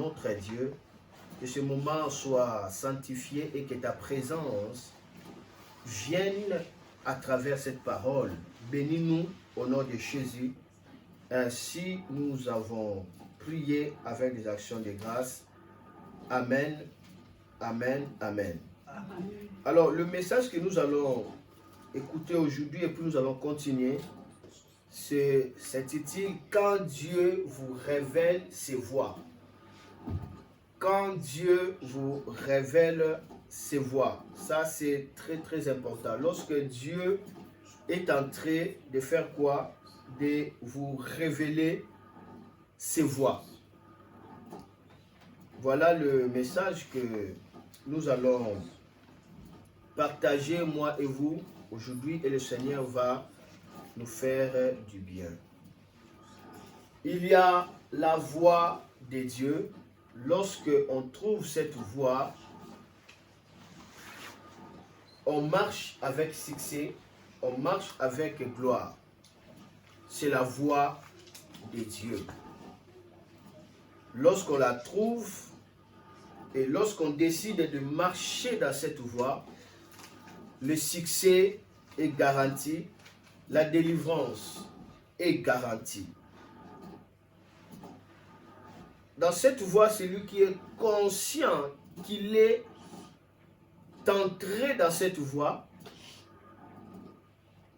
notre Dieu, que ce moment soit sanctifié et que ta présence vienne à travers cette parole. Bénis-nous au nom de Jésus. Ainsi, nous avons prié avec des actions de grâce. Amen, amen, amen. Amen. Alors, le message que nous allons écouter aujourd'hui et puis nous allons continuer, c'est s'intitule « Quand Dieu vous révèle ses voies ». Quand Dieu vous révèle ses voies. Ça, c'est très, très important. Lorsque Dieu est en train de faire quoi? De vous révéler ses voies. Voilà le message que nous allons partager, moi et vous, aujourd'hui, et le Seigneur va nous faire du bien. Il y a la voix de Dieu. Lorsque on trouve cette voie, on marche avec succès, on marche avec gloire. C'est la voie de Dieu. Lorsqu'on la trouve et lorsqu'on décide de marcher dans cette voie, le succès est garanti, la délivrance est garantie. Dans cette voie, celui qui est conscient qu'il est entré dans cette voie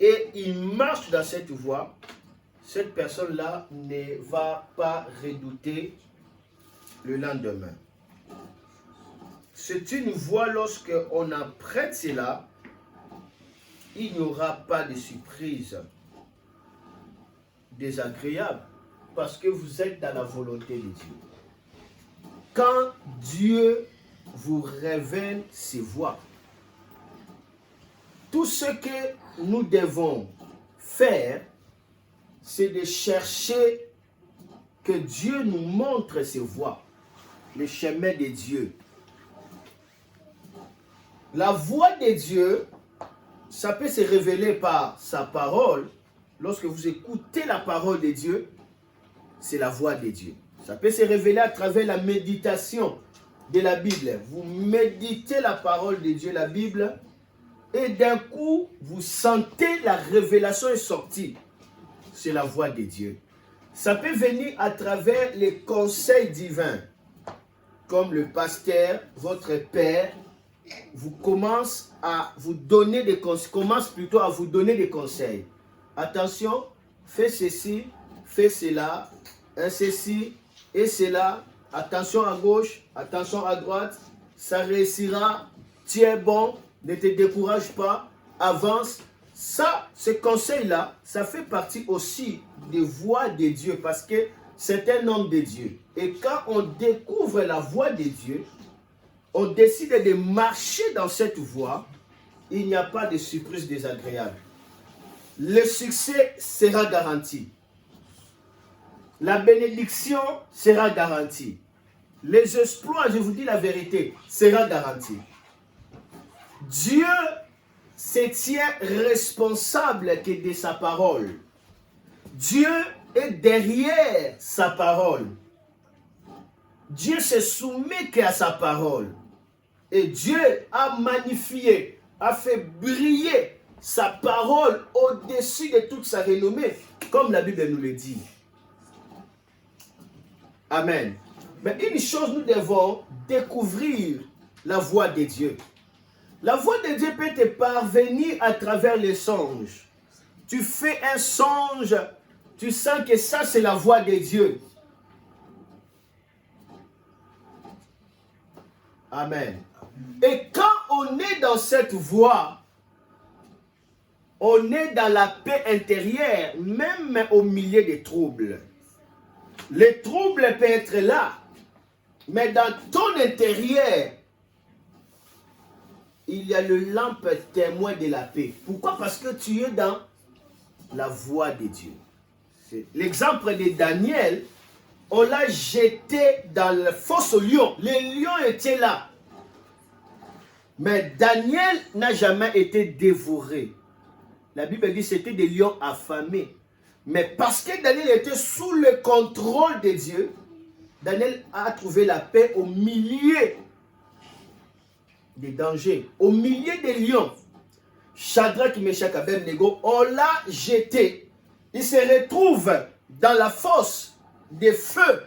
et il marche dans cette voie, cette personne-là ne va pas redouter le lendemain. C'est une voie, lorsque on apprête cela, il n'y aura pas de surprise désagréable parce que vous êtes dans la volonté de Dieu. Quand Dieu vous révèle ses voies, tout ce que nous devons faire, c'est de chercher que Dieu nous montre ses voies, le chemin de Dieu. La voix de Dieu, ça peut se révéler par sa parole. Lorsque vous écoutez la parole de Dieu, c'est la voix de Dieu. Ça peut se révéler à travers la méditation de la Bible. Vous méditez la parole de Dieu, la Bible, et d'un coup, vous sentez la révélation est sortie. C'est la voix de Dieu. Ça peut venir à travers les conseils divins, comme le pasteur, votre père, commence à vous donner des conseils. Attention, fais ceci, fais cela, ceci et cela. Attention à gauche, attention à droite, ça réussira. Tu es bon, ne te décourage pas, avance. Ça, ce conseil-là, ça fait partie aussi des voies de Dieu parce que c'est un homme de Dieu. Et quand on découvre la voie de Dieu, on décide de marcher dans cette voie, il n'y a pas de surprise désagréable. Le succès sera garanti. La bénédiction sera garantie. Les exploits, je vous dis la vérité, sera garanti. Dieu se tient responsable que de sa parole. Dieu est derrière sa parole. Dieu se soumet qu'à sa parole. Et Dieu a magnifié, a fait briller sa parole au-dessus de toute sa renommée, comme la Bible nous le dit. Amen. Mais une chose, nous devons découvrir la voix de Dieu. La voix de Dieu peut te parvenir à travers les songes. Tu fais un songe, tu sens que ça c'est la voix de Dieu. Amen. Et quand on est dans cette voie, on est dans la paix intérieure, même au milieu des troubles. Les troubles peuvent être là, mais dans ton intérieur, il y a le lampe témoin de la paix. Pourquoi? Parce que tu es dans la voie de Dieu. L'exemple de Daniel, on l'a jeté dans la fosse aux lions. Les lions étaient là. Mais Daniel n'a jamais été dévoré. La Bible dit que c'était des lions affamés. Mais parce que Daniel était sous le contrôle de Dieu, Daniel a trouvé la paix au milieu des dangers, au milieu des lions. Shadrach, Meshach, Abednego, on l'a jeté. Il se retrouve dans la fosse des feux.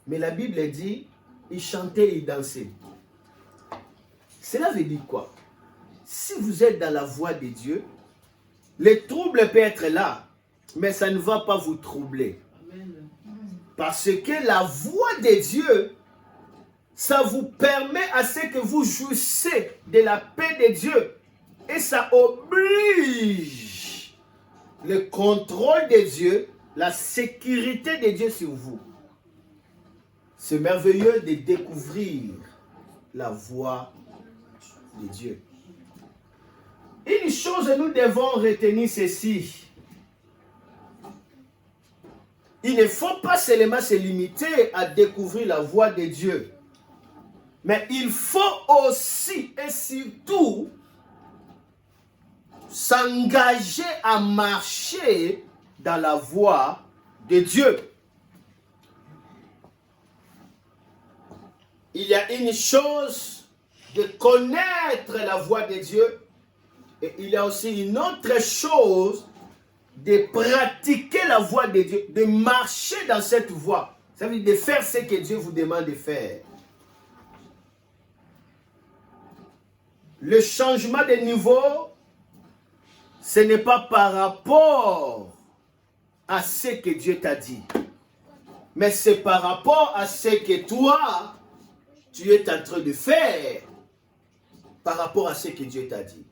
Mais la Bible dit, il chantait et il dansait. Cela veut dire quoi? Si vous êtes dans la voie de Dieu, les troubles peuvent être là, mais ça ne va pas vous troubler. Parce que la voie de Dieu, ça vous permet à ce que vous jouissez de la paix de Dieu. Et ça oblige le contrôle de Dieu, la sécurité de Dieu sur vous. C'est merveilleux de découvrir la voie de Dieu. Une chose, nous devons retenir ceci. Il ne faut pas seulement se limiter à découvrir la voie de Dieu. Mais il faut aussi et surtout s'engager à marcher dans la voie de Dieu. Il y a une chose de connaître la voie de Dieu et il y a aussi une autre chose de pratiquer la voie de Dieu, de marcher dans cette voie. Ça veut dire de faire ce que Dieu vous demande de faire. Le changement de niveau, ce n'est pas par rapport à ce que Dieu t'a dit, mais c'est par rapport à ce que toi, tu es en train de faire, par rapport à ce que Dieu t'a dit.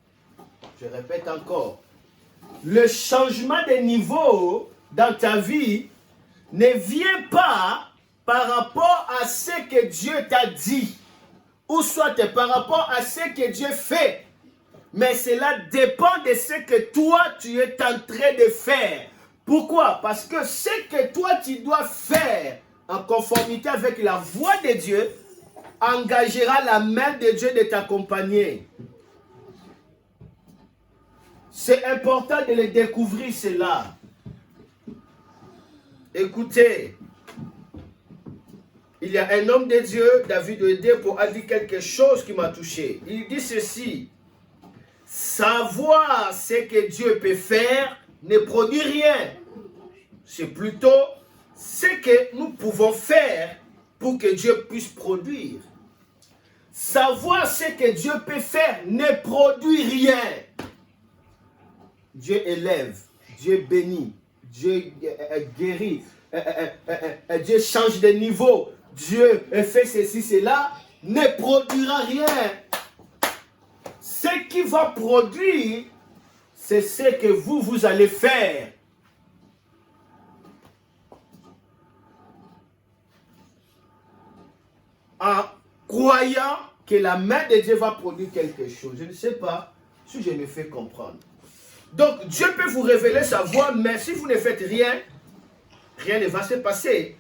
Je répète encore, le changement de niveau dans ta vie ne vient pas par rapport à ce que Dieu t'a dit, ou soit par rapport à ce que Dieu fait. Mais cela dépend de ce que toi, tu es en train de faire. Pourquoi? Parce que ce que toi, tu dois faire en conformité avec la voie de Dieu engagera la main de Dieu de t'accompagner. C'est important de le découvrir cela. Écoutez, il y a un homme de Dieu, David Oyedepo, a dit quelque chose qui m'a touché. Il dit ceci: savoir ce que Dieu peut faire ne produit rien. C'est plutôt ce que nous pouvons faire pour que Dieu puisse produire. Savoir ce que Dieu peut faire ne produit rien. Dieu élève, Dieu bénit, Dieu guérit, Dieu change de niveau, Dieu fait ceci, cela, ne produira rien. Ce qui va produire, c'est ce que vous allez faire. En croyant que la main de Dieu va produire quelque chose. Je ne sais pas si je me fais comprendre. Donc, Dieu peut vous révéler sa voie, mais si vous ne faites rien, rien ne va se passer.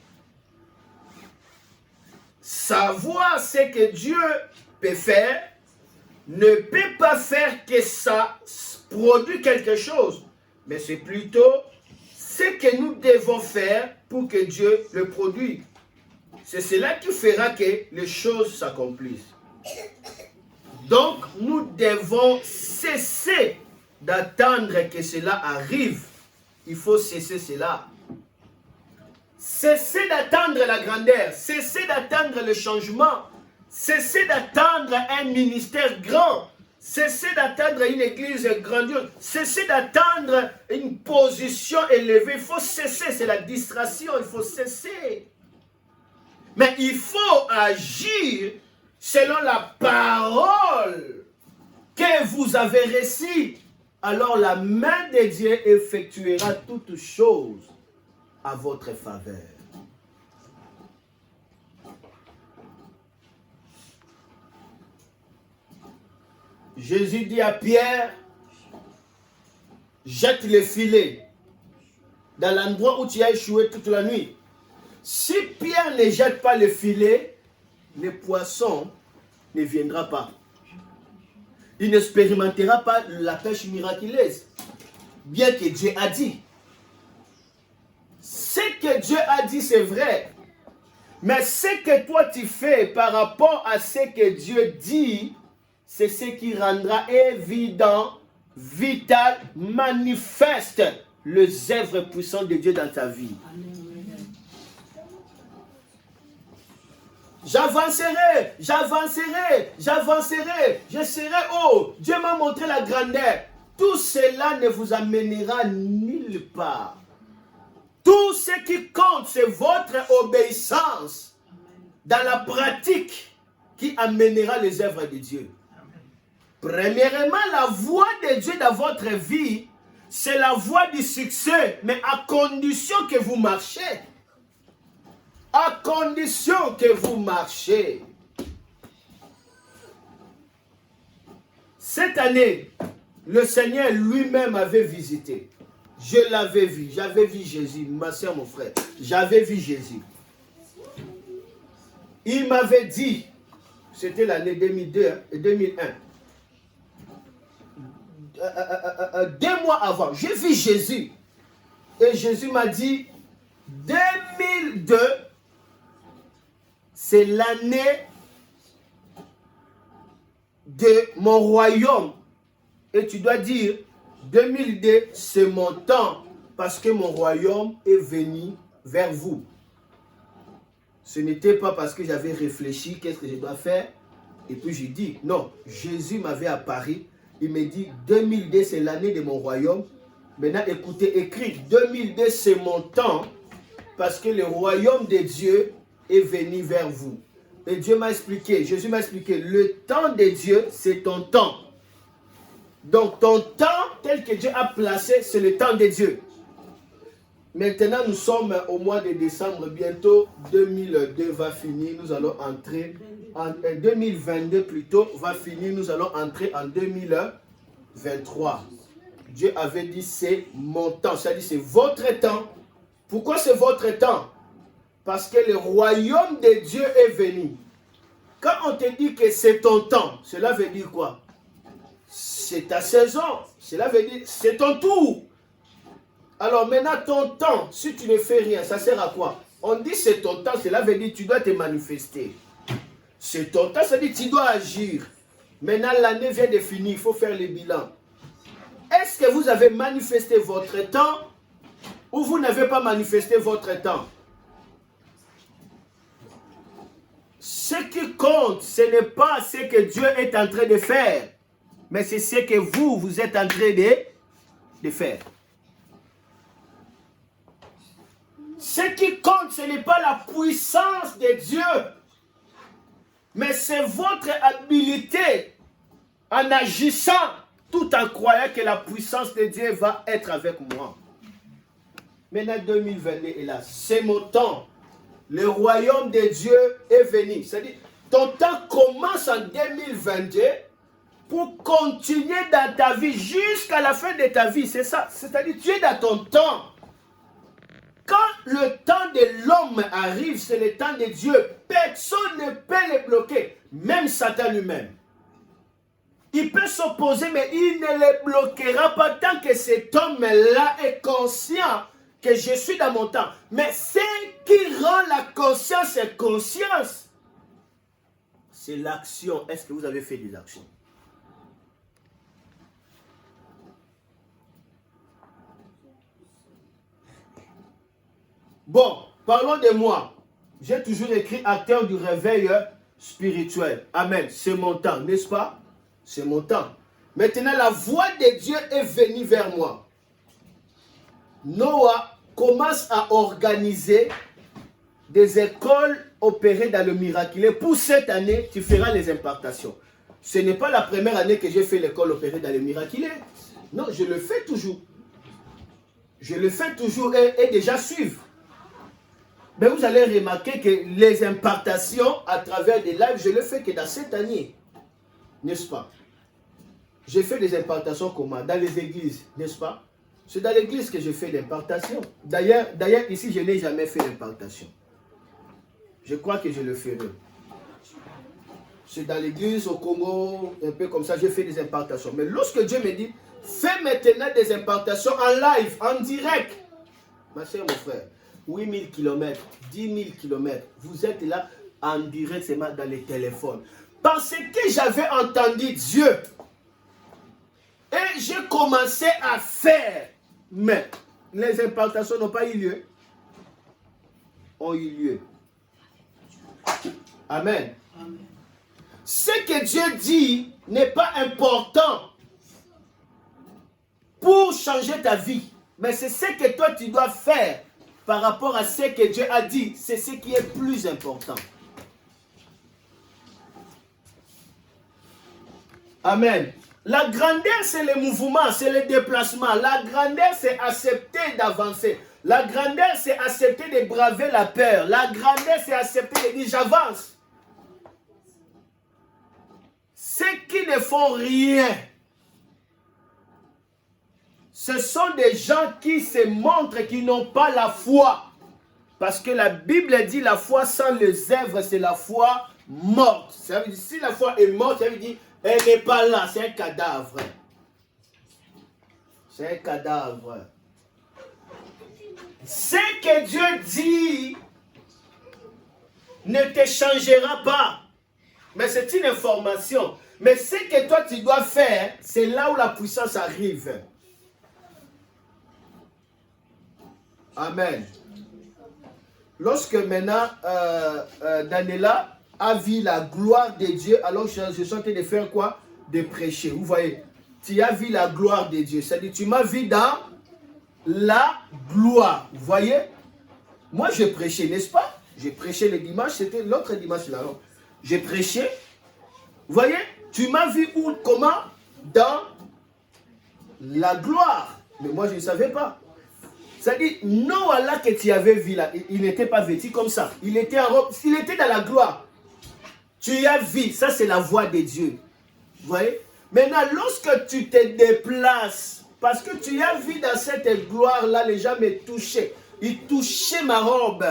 Savoir ce que Dieu peut faire ne peut pas faire que ça produise quelque chose, mais c'est plutôt ce que nous devons faire pour que Dieu le produise. C'est cela qui fera que les choses s'accomplissent. Donc, nous devons cesser d'attendre que cela arrive. Il faut cesser cela. Cessez d'attendre la grandeur. Cessez d'attendre le changement. Cessez d'attendre un ministère grand. Cessez d'attendre une église grandiose. Cessez d'attendre une position élevée. Il faut cesser. C'est la distraction. Il faut cesser. Mais il faut agir selon la parole que vous avez reçue. Alors la main de Dieu effectuera toutes choses à votre faveur. Jésus dit à Pierre, jette le filet dans l'endroit où tu as échoué toute la nuit. Si Pierre ne jette pas le filet, le poisson ne viendra pas. Il n'expérimentera pas la pêche miraculeuse, bien que Dieu a dit. Ce que Dieu a dit, c'est vrai. Mais ce que toi tu fais par rapport à ce que Dieu dit, c'est ce qui rendra évident, vital, manifeste les œuvres puissantes de Dieu dans ta vie. J'avancerai, j'avancerai, j'avancerai, je serai haut. Dieu m'a montré la grandeur. Tout cela ne vous amènera nulle part. Tout ce qui compte, c'est votre obéissance dans la pratique qui amènera les œuvres de Dieu. Premièrement, la voie de Dieu dans votre vie, c'est la voie du succès, mais à condition que vous marchez. À condition que vous marchez. Cette année, le Seigneur lui-même avait visité. Je l'avais vu, j'avais vu Jésus, ma soeur, mon frère. J'avais vu Jésus. Il m'avait dit, c'était l'année 2002 et 2001. 2 mois avant, j'ai vu Jésus. Et Jésus m'a dit, 2002, c'est l'année de mon royaume. Et tu dois dire, 2002, c'est mon temps, parce que mon royaume est venu vers vous. Ce n'était pas parce que j'avais réfléchi, qu'est-ce que je dois faire, et puis j'ai dit, non, Jésus m'avait apparu, il me dit, 2002, c'est l'année de mon royaume. Maintenant, écoutez, écrit, 2002, c'est mon temps, parce que le royaume de Dieu est venu vers vous. Et Dieu m'a expliqué, Jésus m'a expliqué, le temps de Dieu, c'est ton temps. Donc ton temps tel que Dieu a placé, c'est le temps de Dieu. Maintenant, nous sommes au mois de décembre, bientôt 2002 va finir, nous allons entrer, en 2022 plutôt va finir, nous allons entrer en 2023. Dieu avait dit c'est mon temps, c'est-à-dire c'est votre temps. Pourquoi c'est votre temps? Parce que le royaume de Dieu est venu. Quand on te dit que c'est ton temps, cela veut dire quoi? C'est ta saison. Cela veut dire c'est ton tour. Alors maintenant, ton temps, si tu ne fais rien, ça sert à quoi? On dit c'est ton temps, cela veut dire tu dois te manifester. C'est ton temps, ça veut dire tu dois agir. Maintenant, l'année vient de finir, il faut faire le bilan. Est-ce que vous avez manifesté votre temps ou vous n'avez pas manifesté votre temps? Ce qui compte, ce n'est pas ce que Dieu est en train de faire, mais c'est ce que vous êtes en train de faire. Ce qui compte, ce n'est pas la puissance de Dieu, mais c'est votre habilité en agissant, tout en croyant que la puissance de Dieu va être avec moi. Maintenant, 2022 est là. C'est mon temps. Le royaume de Dieu est venu. C'est-à-dire, ton temps commence en 2022 pour continuer dans ta vie jusqu'à la fin de ta vie. C'est ça. C'est-à-dire, tu es dans ton temps. Quand le temps de l'homme arrive, c'est le temps de Dieu. Personne ne peut le bloquer. Même Satan lui-même. Il peut s'opposer, mais il ne le bloquera pas tant que cet homme-là est conscient que je suis dans mon temps. Mais ce qui rend la conscience et conscience, c'est l'action. Est-ce que vous avez fait des actions? Bon, parlons de moi. J'ai toujours écrit acteur du réveil spirituel. Amen. C'est mon temps, n'est-ce pas? C'est mon temps. Maintenant, la voix de Dieu est venue vers moi. Noah commence à organiser des écoles opérées dans le miraculeux. Pour cette année, tu feras les impartations. Ce n'est pas la première année que j'ai fait l'école opérée dans le miraculeux. Non, je le fais toujours. Je le fais toujours et déjà suivre. Mais vous allez remarquer que les impartations à travers des lives, je le fais que dans cette année. N'est-ce pas? J'ai fait des impartations comment? Dans les églises, n'est-ce pas? C'est dans l'église que je fais l'impartation. D'ailleurs, ici, je n'ai jamais fait l'impartation. Je crois que je le ferai. C'est dans l'église, au Congo, un peu comme ça, j'ai fait des impartations. Mais lorsque Dieu me dit, fais maintenant des impartations en live, en direct. Ma soeur, mon frère, 8000 km, 10 000 km. Vous êtes là en direct seulement dans les téléphones. Parce que j'avais entendu Dieu. Et j'ai commencé à faire. Mais les implantations n'ont pas eu lieu. Ont eu lieu. Amen. Amen. Ce que Dieu dit n'est pas important pour changer ta vie. Mais c'est ce que toi tu dois faire par rapport à ce que Dieu a dit. C'est ce qui est plus important. Amen. La grandeur, c'est le mouvement, c'est le déplacement. La grandeur, c'est accepter d'avancer. La grandeur, c'est accepter de braver la peur. La grandeur, c'est accepter de dire j'avance. Ceux qui ne font rien, ce sont des gens qui se montrent qu'ils n'ont pas la foi. Parce que la Bible dit la foi sans les œuvres, c'est la foi morte. Ça veut dire, si la foi est morte, ça veut dire elle n'est pas là, c'est un cadavre. C'est un cadavre. Ce que Dieu dit ne te changera pas. Mais c'est une information. Mais ce que toi tu dois faire, c'est là où la puissance arrive. Amen. Lorsque maintenant Daniela a vu la gloire de Dieu, alors je suis en train de faire quoi? De prêcher. Vous voyez, tu as vu la gloire de Dieu. C'est-à-dire, tu m'as vu dans la gloire. Vous voyez? Moi, je prêchais, n'est-ce pas? J'ai prêché le dimanche, c'était l'autre dimanche là. J'ai prêché. Vous voyez? Tu m'as vu où, comment? Dans la gloire. Mais moi, je ne savais pas. C'est-à-dire, Noah là que tu avais vu là, il n'était pas vêtu comme ça. Il était en robe, il était dans la gloire. Tu as vu, ça c'est la voix de Dieu. Vous voyez? Maintenant, lorsque tu te déplaces, parce que tu as vu dans cette gloire-là, les gens me touchaient. Ils touchaient ma robe.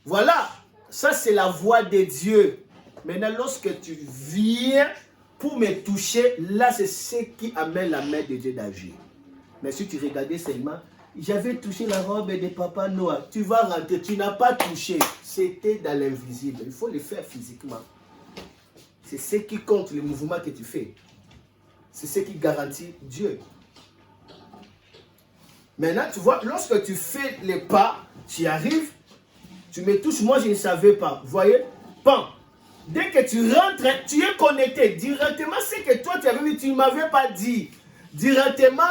Voilà, ça c'est la voix de Dieu. Maintenant, lorsque tu viens pour me toucher, là c'est ce qui amène la main de Dieu d'agir. Mais si tu regardais seulement, j'avais touché la robe de Papa Noah. Tu vas rentrer, tu n'as pas touché. C'était dans l'invisible. Il faut le faire physiquement. C'est ce qui compte, le mouvement que tu fais. C'est ce qui garantit Dieu. Maintenant, tu vois, lorsque tu fais les pas, tu arrives, tu me touches. Moi, je ne savais pas. Vous voyez? Pan. Dès que tu rentres, tu es connecté. Directement, c'est que toi, tu avais vu, tu ne m'avais pas dit. Directement,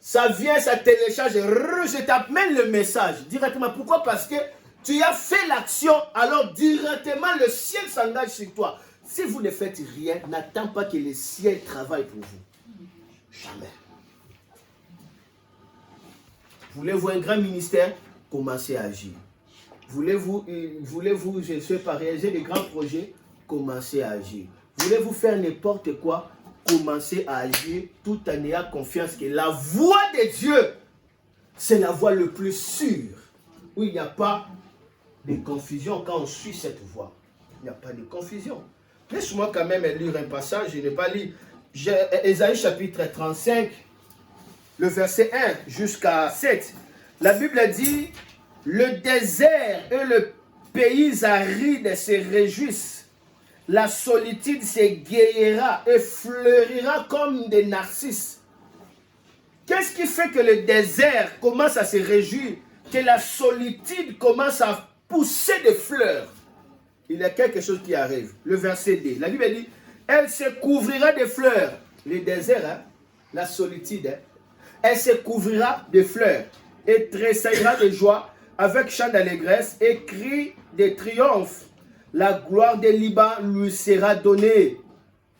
ça vient, ça télécharge, je t'amène le message directement. Pourquoi? Parce que tu as fait l'action, alors directement le ciel s'engage sur toi. Si vous ne faites rien, n'attends pas que le ciel travaille pour vous. Jamais. Voulez-vous un grand ministère? Commencez à agir. Voulez-vous je sais pas, réaliser des grands projets? Commencez à agir. Voulez-vous faire n'importe quoi? Commencez à agir tout en ayant confiance que la voix de Dieu, c'est la voix le plus sûre. Où il n'y a pas de confusion quand on suit cette voix. Il n'y a pas de confusion. Laisse-moi quand même lire un passage, je n'ai pas lu. Ésaïe chapitre 35, le verset 1 jusqu'à 7. La Bible dit, le désert et le pays aride se réjouissent. La solitude s'égayera et fleurira comme des narcisses. Qu'est-ce qui fait que le désert commence à se réjouir, que la solitude commence à pousser des fleurs? Il y a quelque chose qui arrive. Le verset 2. La Bible dit, elle se couvrira de fleurs. Le désert, hein, la solitude, hein, elle se couvrira de fleurs et tressaillera de joie avec chant d'allégresse et cri de triomphe. La gloire des Liban lui sera donnée.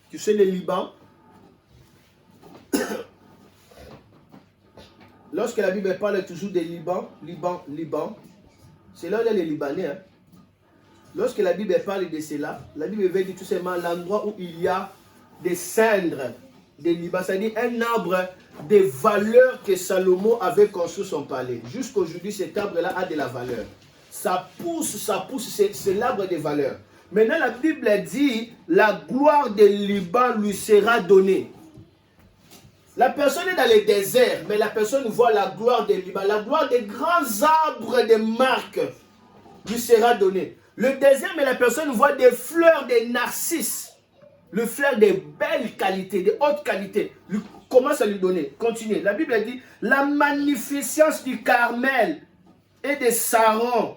Tu sais le Liban? Lorsque la Bible parle toujours des Liban, c'est là où il y a les Libanais. Hein. Lorsque la Bible parle de cela, la Bible veut dire tout simplement l'endroit où il y a des cendres des Liban, c'est-à-dire un arbre de valeur que Salomon avait construit son palais. Jusqu'aujourd'hui, cet arbre-là a de la valeur. Ça pousse, c'est l'arbre de valeur. Maintenant, la Bible dit, la gloire des Liban lui sera donnée. La personne est dans le désert, mais la personne voit la gloire des Liban. La gloire des grands arbres de marque lui sera donnée. Le désert, mais la personne voit des fleurs, des narcisses. Le fleur de belles qualités, de haute qualité. Lui commence à lui donner. Continuez. La Bible dit, la magnificence du Carmel et de Saron,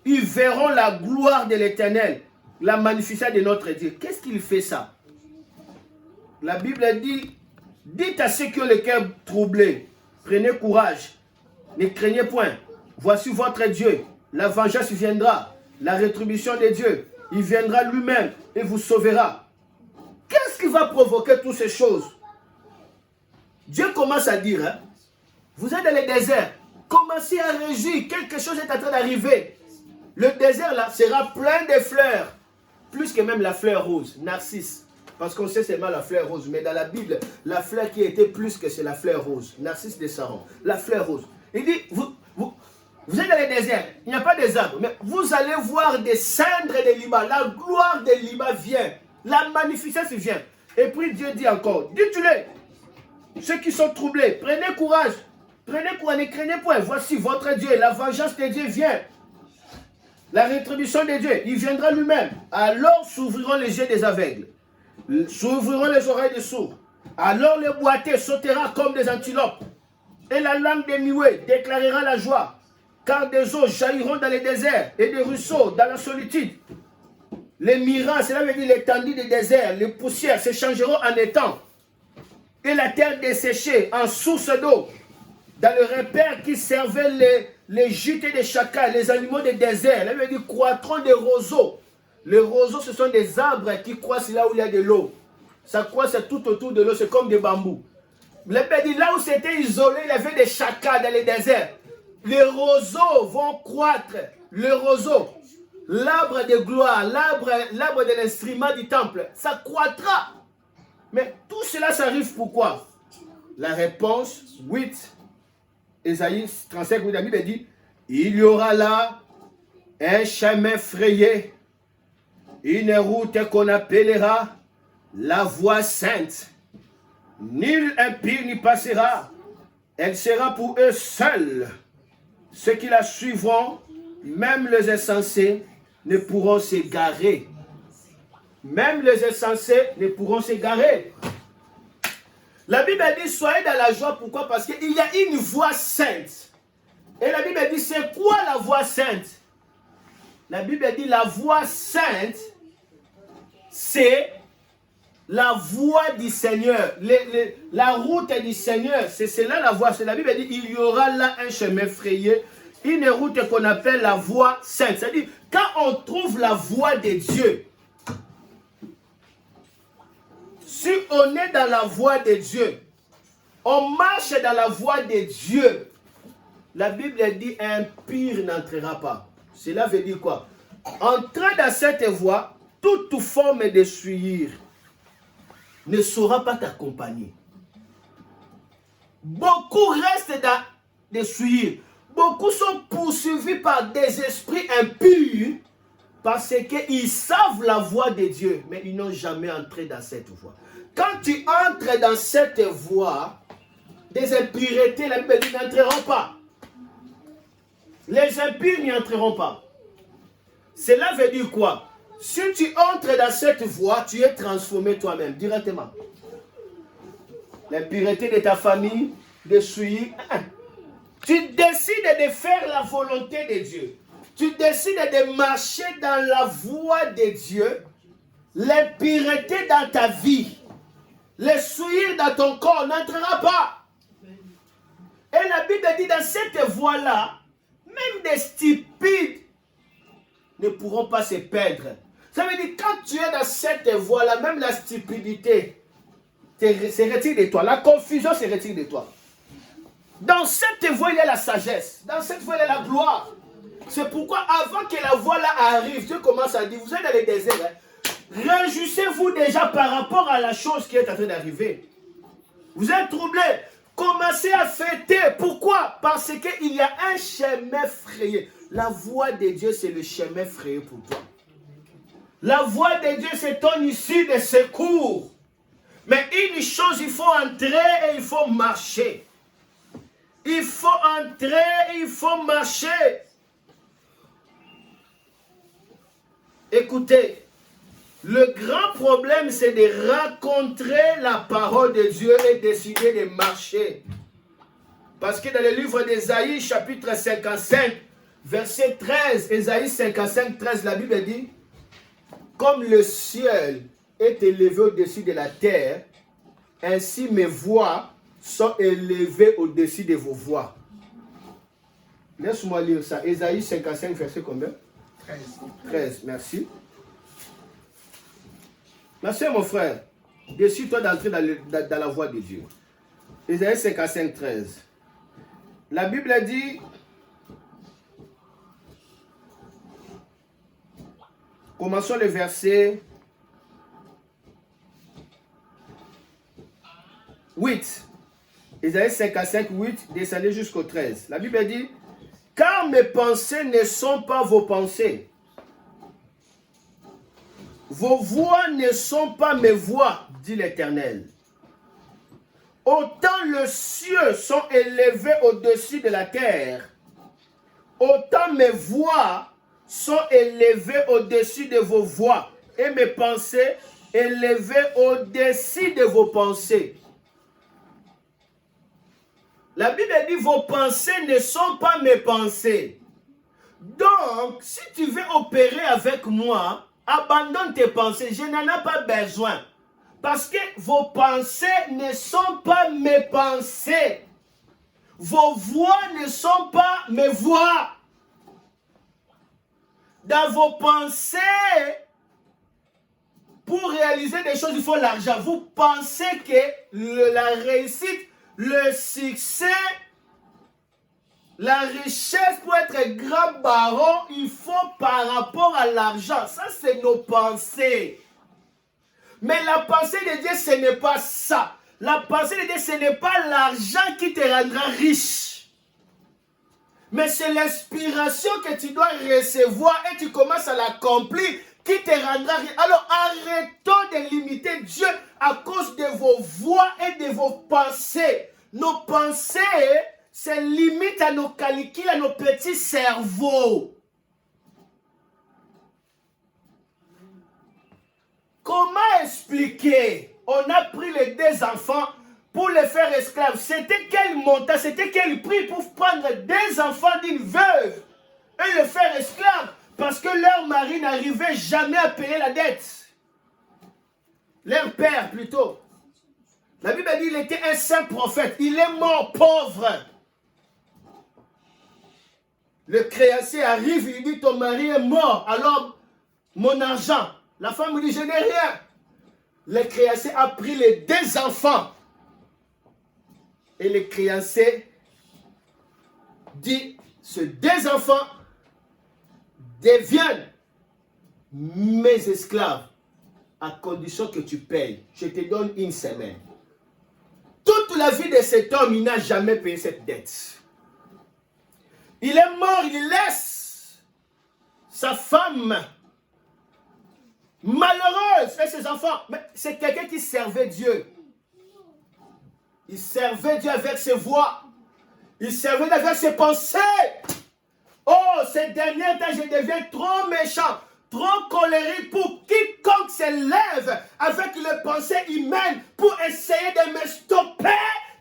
ils verront la gloire de l'Éternel, la magnificence de notre Dieu. Qu'est-ce qu'il fait ça? La Bible dit, dites à ceux qui ont le cœur troublé, prenez courage, ne craignez point. Voici votre Dieu, la vengeance viendra, la rétribution de Dieu. Il viendra lui-même et vous sauvera. Qu'est-ce qui va provoquer toutes ces choses? Dieu commence à dire, hein, vous êtes dans le désert, commencez à réagir, quelque chose est en train d'arriver. Le désert là sera plein de fleurs, plus que même la fleur rose, narcisse. Parce qu'on sait seulement la fleur rose, mais dans la Bible, la fleur qui était plus que c'est la fleur rose, narcisse de Saron, la fleur rose. Il dit, vous êtes dans le désert, il n'y a pas des arbres, mais vous allez voir des cendres de Liban, la gloire de Liban vient, la magnificence vient. Et puis Dieu dit encore, dites-le, ceux qui sont troublés, prenez courage, ne craignez point, voici votre Dieu, la vengeance de Dieu vient. La rétribution de Dieu, il viendra lui-même. Alors s'ouvriront les yeux des aveugles, s'ouvriront les oreilles des sourds. Alors le boiteux sautera comme des antilopes. Et la langue des muets déclarera la joie. Car des eaux jailliront dans les déserts et des ruisseaux dans la solitude. Les mirants, cela veut dire l'étendue des déserts, les poussières se changeront en étang. Et la terre desséchée en source d'eau. Dans le repère qui servait les gîtes des chacals, les animaux des déserts, là, veut dire croîtront des roseaux. Les roseaux, ce sont des arbres qui croissent là où il y a de l'eau. Ça croisse tout autour de l'eau, c'est comme des bambous. Le Père dit, là où c'était isolé, il y avait des chacals dans les déserts. Les roseaux vont croître. Le roseau, l'arbre de gloire, l'arbre de l'instrument du temple, ça croîtra. Mais tout cela, ça arrive pourquoi? La réponse, 8. Ésaïe 35, où la Bible dit, il y aura là un chemin frayé, une route qu'on appellera la voie sainte. Nul impie n'y passera, elle sera pour eux seuls. Ceux qui la suivront, même les insensés, ne pourront s'égarer. Même les insensés ne pourront s'égarer. La Bible dit, soyez dans la joie. Pourquoi? Parce qu'il y a une voie sainte. Et la Bible dit, c'est quoi la voie sainte? La Bible dit, la voie sainte, c'est la voie du Seigneur. La route du Seigneur, c'est cela la voie. La Bible dit, il y aura là un chemin frayé, une route qu'on appelle la voie sainte. C'est-à-dire, quand on trouve la voie de Dieu, si on est dans la voie de Dieu, on marche dans la voie de Dieu, la Bible dit un pire n'entrera pas. Cela veut dire quoi? Entrer dans cette voie, toute forme de souillure ne saura pas t'accompagner. Beaucoup restent dans des souillures. Beaucoup sont poursuivis par des esprits impurs parce qu'ils savent la voie de Dieu, mais ils n'ont jamais entré dans cette voie. Quand tu entres dans cette voie, des impuretés, la Bible dit, n'entreront pas. Les impurs n'y entreront pas. Cela veut dire quoi? Si tu entres dans cette voie, tu es transformé toi-même, directement. L'impureté de ta famille, de souillure. Tu décides de faire la volonté de Dieu. Tu décides de marcher dans la voie de Dieu. L'impureté dans ta vie, les souillures dans ton corps n'entrera pas. Et la Bible dit dans cette voie-là, même des stupides ne pourront pas se perdre. Ça veut dire quand tu es dans cette voie-là, même la stupidité se retire de toi. La confusion se retire de toi. Dans cette voie, il y a la sagesse. Dans cette voie, il y a la gloire. C'est pourquoi avant que la voie là arrive, Dieu commence à dire, vous êtes dans le désert, hein, réjouissez-vous déjà par rapport à la chose qui est en train d'arriver. Vous êtes troublés. Commencez à fêter. Pourquoi? Parce qu'il y a un chemin frayé. La voie de Dieu, c'est le chemin frayé pour toi. La voie de Dieu, c'est ton issue de secours. Mais une chose, il faut entrer et il faut marcher. Il faut entrer et il faut marcher. Écoutez, le grand problème, c'est de rencontrer la parole de Dieu et décider de marcher. Parce que dans le livre d'Ésaïe, chapitre 55, verset 13, Ésaïe 55, 13, la Bible dit, comme le ciel est élevé au-dessus de la terre, ainsi mes voix sont élevées au-dessus de vos voix. Laisse-moi lire ça. Ésaïe 55, verset combien? 13. 13, merci. Merci mon frère. Décide-toi d'entrer dans la voie de Dieu. Ésaïe 55, 13. La Bible a dit, commençons le verset 8. Ésaïe 55, 8, descendez jusqu'au 13. La Bible dit, car mes pensées ne sont pas vos pensées. Vos voix ne sont pas mes voix, dit l'Éternel. Autant les cieux sont élevés au-dessus de la terre, autant mes voix sont élevées au-dessus de vos voix, et mes pensées élevées au-dessus de vos pensées. La Bible dit, vos pensées ne sont pas mes pensées. Donc, si tu veux opérer avec moi, abandonne tes pensées, je n'en ai pas besoin. Parce que vos pensées ne sont pas mes pensées. Vos voix ne sont pas mes voix. Dans vos pensées, pour réaliser des choses, il faut l'argent. Vous pensez que la réussite, le succès, la richesse pour être grand baron, il faut par rapport à l'argent. Ça, c'est nos pensées. Mais la pensée de Dieu, ce n'est pas ça. La pensée de Dieu, ce n'est pas l'argent qui te rendra riche. Mais c'est l'inspiration que tu dois recevoir et tu commences à l'accomplir qui te rendra riche. Alors arrêtons de limiter Dieu à cause de vos voix et de vos pensées. Nos pensées, c'est limite à nos calculs, à nos petits cerveaux. Comment expliquer? On a pris les deux enfants pour les faire esclaves. C'était quel montant, c'était quel prix pour prendre deux enfants d'une veuve et les faire esclaves? Parce que leur mari n'arrivait jamais à payer la dette. Leur père plutôt. La Bible dit qu'il était un saint prophète. Il est mort pauvre. Le créancier arrive, il dit ton mari est mort. Alors, mon argent. La femme lui dit je n'ai rien. Le créancier a pris les deux enfants. Et le créancier dit ces deux enfants deviennent mes esclaves à condition que tu payes. Je te donne une semaine. Toute la vie de cet homme, il n'a jamais payé cette dette. Il est mort, il laisse sa femme malheureuse et ses enfants. Mais c'est quelqu'un qui servait Dieu. Il servait Dieu avec ses voix. Il servait Dieu avec ses pensées. Oh, ces derniers temps, je deviens trop méchant, trop colérique pour quiconque se lève avec les pensées humaines pour essayer de me stopper,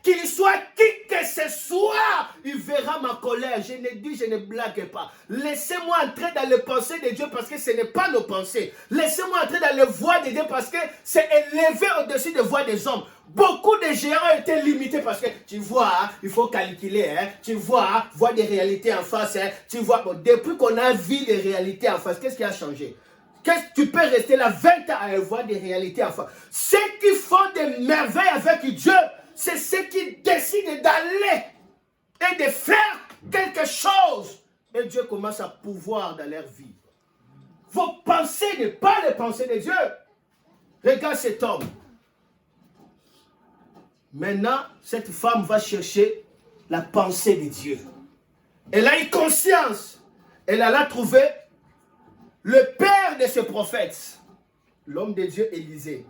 qu'il soit qui que ce soit. Il verra ma colère. Je ne dis, je ne blague pas. Laissez-moi entrer dans les pensées de Dieu parce que ce n'est pas nos pensées. Laissez-moi entrer dans les voies de Dieu parce que c'est élevé au-dessus des voies des hommes. Beaucoup de géants ont été limités parce que, tu vois, il faut calculer, hein, tu vois des réalités en face, hein, tu vois, bon, depuis qu'on a vu des réalités en face, qu'est-ce qui a changé? Tu peux rester là 20 ans à voir des réalités en face. Ceux qui font des merveilles avec Dieu, c'est ceux qui décident d'aller et de faire quelque chose. Et Dieu commence à pouvoir dans leur vie. Vos pensées ne sont pas les pensées de Dieu. Regarde cet homme. Maintenant, cette femme va chercher la pensée de Dieu. Elle a eu conscience. Elle alla trouver le père de ce prophète, l'homme de Dieu Élisée.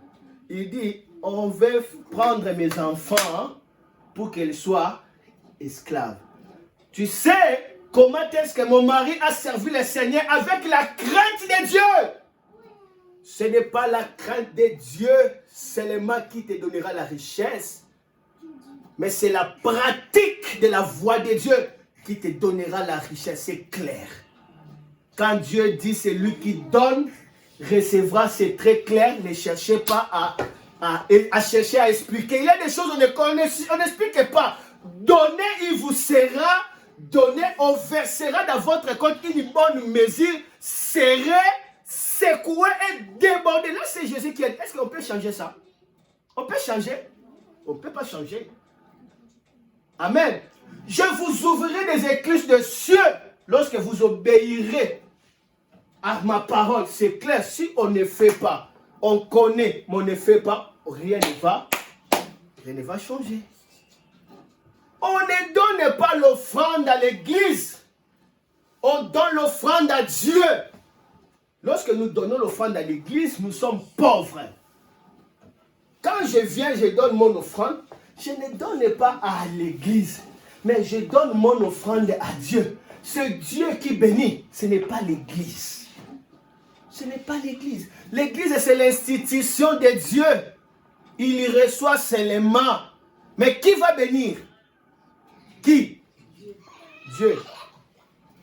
Il dit, on veut prendre mes enfants pour qu'ils soient esclaves. Tu sais comment est-ce que mon mari a servi le Seigneur avec la crainte de Dieu? Ce n'est pas la crainte de Dieu seulement qui te donnera la richesse, mais c'est la pratique de la voie de Dieu qui te donnera la richesse. C'est clair. Quand Dieu dit c'est lui qui donne, recevra, c'est très clair. Ne cherchez pas à chercher à expliquer. Il y a des choses qu'on n'explique pas. Donnez, il vous sera donné, on versera dans votre compte une bonne mesure, serrée, secouée et débordée. Là, c'est Jésus qui est. Est-ce qu'on peut changer ça? On peut changer? On ne peut pas changer. Amen. Je vous ouvrirai des écluses de cieux lorsque vous obéirez à ma parole. C'est clair, si on ne fait pas, on connaît, mais on ne fait pas, rien ne va changer. On ne donne pas l'offrande à l'église. On donne l'offrande à Dieu. Lorsque nous donnons l'offrande à l'église, nous sommes pauvres. Quand je viens, je donne mon offrande, je ne donne pas à l'église, mais je donne mon offrande à Dieu. C'est Dieu qui bénit, ce n'est pas l'église. Ce n'est pas l'église. L'église, c'est l'institution de Dieu. Il y reçoit seulement. Mais qui va bénir? Qui? Dieu.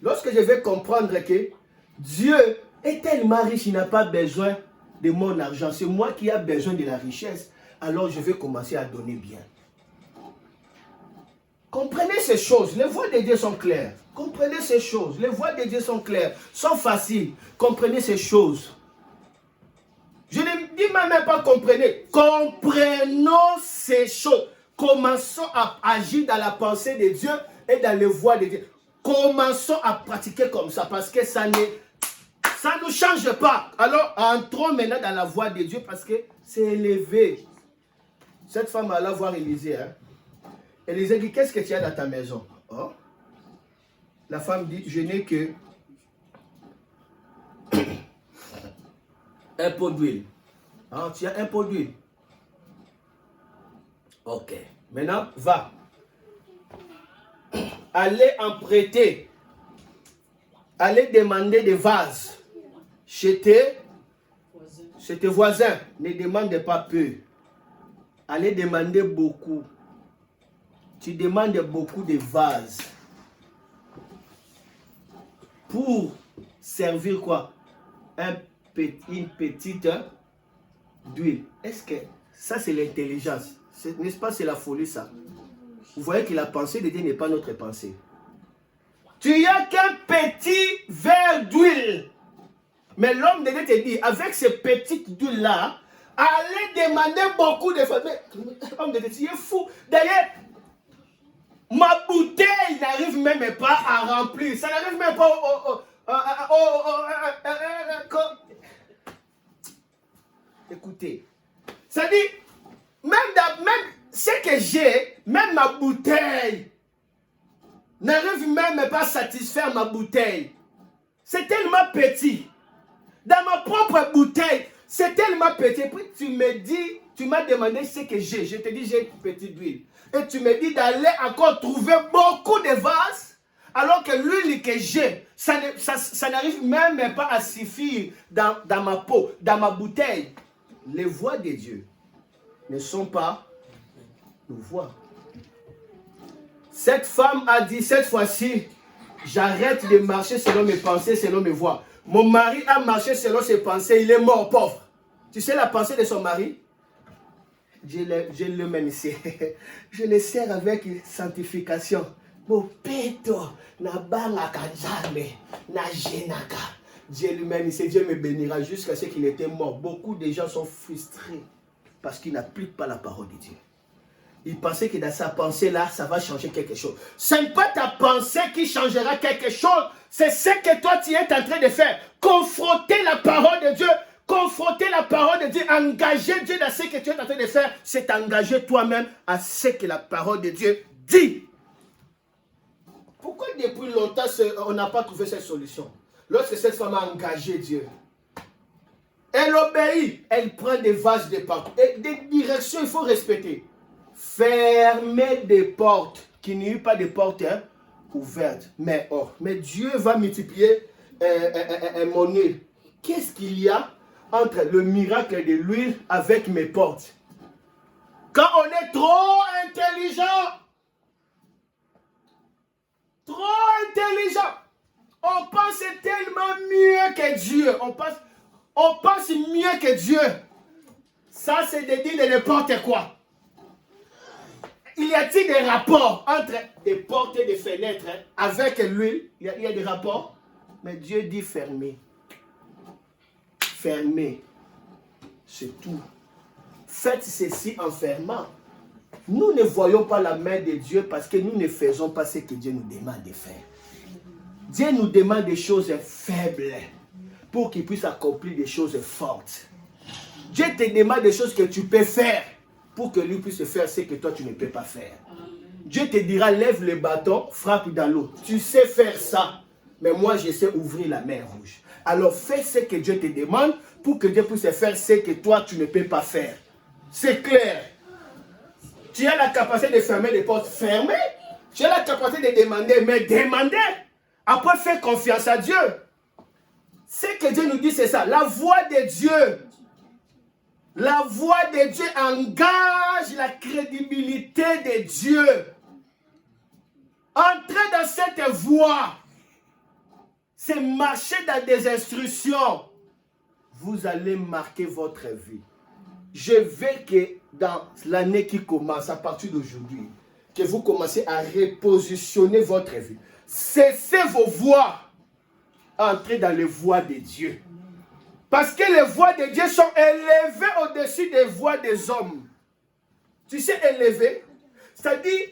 Lorsque je vais comprendre que Dieu est tellement riche, il n'a pas besoin de mon argent. C'est moi qui ai besoin de la richesse. Alors je vais commencer à donner bien. Comprenez ces choses. Les voies de Dieu sont claires. Comprenez ces choses. Les voies de Dieu sont claires. Sont faciles. Comprenez ces choses. Je ne dis même pas comprenez. Comprenons ces choses. Commençons à agir dans la pensée de Dieu et dans les voies de Dieu. Commençons à pratiquer comme ça parce que ça ne nous change pas. Alors entrons maintenant dans la voie de Dieu parce que c'est élevé. Cette femme alla voir Élisée. Élisée dit, qu'est-ce que tu as dans ta maison? Oh. La femme dit, je n'ai que un pot d'huile. Ah, tu as un pot d'huile. Ok. Maintenant, va. Allez en prêter. Allez demander des vases. Chez tes voisins. Ne demande pas peu. Allez demander beaucoup. Tu demandes beaucoup de vases. Pour servir quoi? Une petite d'huile. Est-ce que ça c'est l'intelligence? N'est-ce pas, c'est la folie ça? Vous voyez que la pensée de Dieu n'est pas notre pensée. Tu n'as qu'un petit verre d'huile. Mais l'homme de Dieu te dit, avec ces petites d'huile là, allez demander beaucoup de vases. Mais l'homme de Dieu, tu es fou. D'ailleurs, ma bouteille n'arrive même pas à remplir. Ça n'arrive même pas Écoutez, ça dit, même ce que j'ai, même ma bouteille, n'arrive même pas à satisfaire ma bouteille. C'est tellement petit. Dans ma propre bouteille, c'est tellement petit. Puis tu me dis, tu m'as demandé ce que j'ai. Je te dis, j'ai une petite huile. Et tu me dis d'aller encore trouver beaucoup de vases, alors que l'huile que j'ai, ça n'arrive même pas à suffire dans ma peau, dans ma bouteille. Les voies de Dieu ne sont pas nos voies. Cette femme a dit, cette fois-ci, j'arrête de marcher selon mes pensées, selon mes voies. Mon mari a marché selon ses pensées, il est mort pauvre. Tu sais la pensée de son mari? Je le mène ici. Je le sers avec sanctification. Mopeto, na banga kanjame, na jenaka. Dieu lui-même, Dieu me bénira jusqu'à ce qu'il était mort. Beaucoup de gens sont frustrés parce qu'ils n'appliquent pas la parole de Dieu. Ils pensaient que dans sa pensée-là, ça va changer quelque chose. Ce n'est pas ta pensée qui changera quelque chose. C'est ce que toi, tu es en train de faire. Confronter la parole de Dieu. Confronter la parole de Dieu. Engager Dieu dans ce que tu es en train de faire. C'est engager toi-même à ce que la parole de Dieu dit. Pourquoi depuis longtemps, on n'a pas trouvé cette solution? Lorsque cette femme a engagé Dieu. Elle obéit. Elle prend des vases de partout. Et des directions, il faut respecter. Fermez des portes. Qu'il n'y ait pas de portes ouvertes. Mais Dieu va multiplier mon huile. Qu'est-ce qu'il y a entre le miracle de l'huile avec mes portes? Quand on est trop intelligent, on pense tellement mieux que Dieu. On pense mieux que Dieu. Ça, c'est de dire de n'importe quoi. Il y a-t-il des rapports entre des portes et des fenêtres avec l'huile? Il y a des rapports. Mais Dieu dit fermez. Fermez. C'est tout. Faites ceci en fermant. Nous ne voyons pas la main de Dieu parce que nous ne faisons pas ce que Dieu nous demande de faire. Dieu nous demande des choses faibles pour qu'il puisse accomplir des choses fortes. Dieu te demande des choses que tu peux faire pour que lui puisse faire ce que toi tu ne peux pas faire. Dieu te dira lève le bâton, frappe dans l'eau. Tu sais faire ça, mais moi je sais ouvrir la mer rouge. Alors fais ce que Dieu te demande pour que Dieu puisse faire ce que toi tu ne peux pas faire. C'est clair. Tu as la capacité de fermer les portes, fermées. Tu as la capacité de demander, mais demander. Après, fais confiance à Dieu. Ce que Dieu nous dit, c'est ça. La voix de Dieu. La voix de Dieu engage la crédibilité de Dieu. Entrez dans cette voie. C'est marcher dans des instructions. Vous allez marquer votre vie. Je veux que dans l'année qui commence, à partir d'aujourd'hui, que vous commencez à repositionner votre vie. Cessez vos voies. Entrez dans les voies de Dieu. Parce que les voies de Dieu sont élevées au-dessus des voies des hommes. Tu sais, élevées, c'est-à-dire,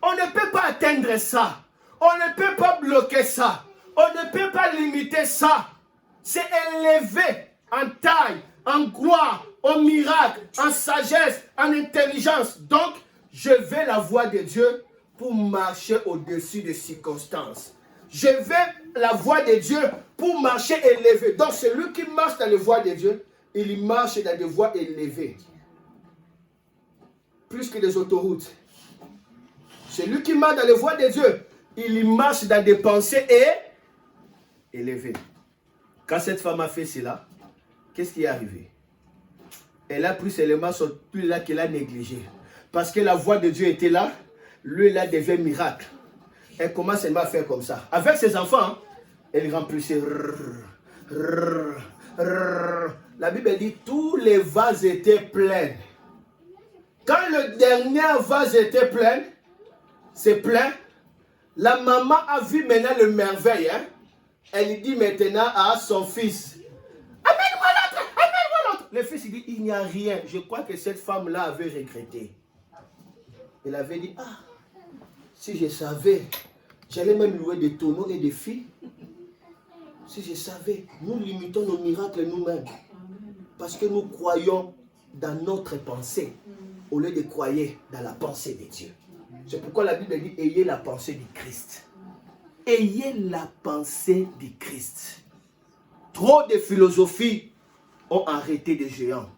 on ne peut pas atteindre ça. On ne peut pas bloquer ça. On ne peut pas limiter ça. C'est élevé en taille, en gloire, en miracle, en sagesse, en intelligence. Donc, je vais la voie de Dieu pour marcher au-dessus des circonstances. Je vais la voie de Dieu pour marcher élevé. Donc, celui qui marche dans les voies de Dieu, il marche dans des voies élevées. Plus que des autoroutes. Celui qui marche dans les voies de Dieu, il marche dans des pensées élevées. Quand cette femme a fait cela, qu'est-ce qui est arrivé? Elle a pris seulement son huile là qu'elle a négligé. Parce que la voix de Dieu était là, l'huile là devient miracle. Elle commence seulement à faire comme ça. Avec ses enfants, elle remplissait. La Bible dit tous les vases étaient pleins. Quand le dernier vase était plein, c'est plein, la maman a vu maintenant le merveille. Elle dit maintenant à son fils, amène-moi l'autre, amène-moi l'autre. Le fils il dit, il n'y a rien. Je crois que cette femme-là avait regretté. Elle avait dit, si je savais, j'allais même louer des tonneaux et des filles. Si je savais, nous limitons nos miracles nous-mêmes. Parce que nous croyons dans notre pensée, au lieu de croire dans la pensée de Dieu. C'est pourquoi la Bible dit, ayez la pensée du Christ. Ayez la pensée du Christ. Trop de philosophies ont arrêté des géants.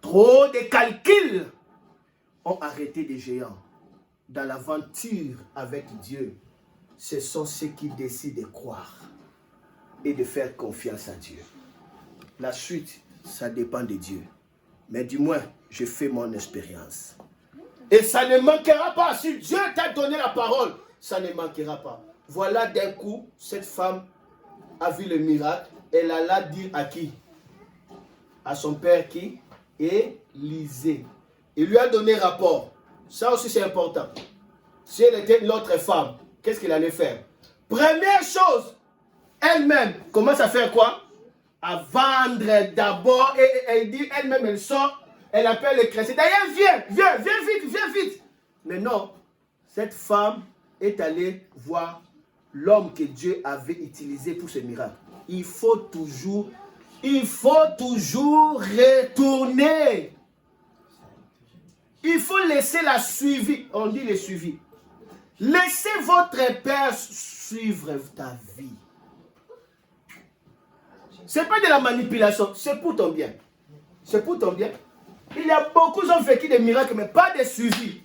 Trop de calculs ont arrêté des géants. Dans l'aventure avec Dieu, ce sont ceux qui décident de croire et de faire confiance à Dieu. La suite, ça dépend de Dieu. Mais du moins, je fais mon expérience. Et ça ne manquera pas. Si Dieu t'a donné la parole, ça ne manquera pas. Voilà d'un coup, cette femme a vu le miracle. Elle alla dire à qui? À son père qui? Élisée. Il lui a donné rapport. Ça aussi c'est important. Si elle était l'autre femme, qu'est-ce qu'elle allait faire? Première chose, elle-même commence à faire quoi? À vendre d'abord. Et elle dit, elle-même, elle sort. Elle appelle les chrétiens. D'ailleurs, viens vite. Mais non, cette femme est allée voir l'homme que Dieu avait utilisé pour ce miracle. Il faut toujours retourner. Il faut laisser la suivi. On dit le suivi. Laissez votre père suivre ta vie. Ce n'est pas de la manipulation, c'est pour ton bien. C'est pour ton bien. Il y a beaucoup qui ont vécu des miracles, mais pas de suivi.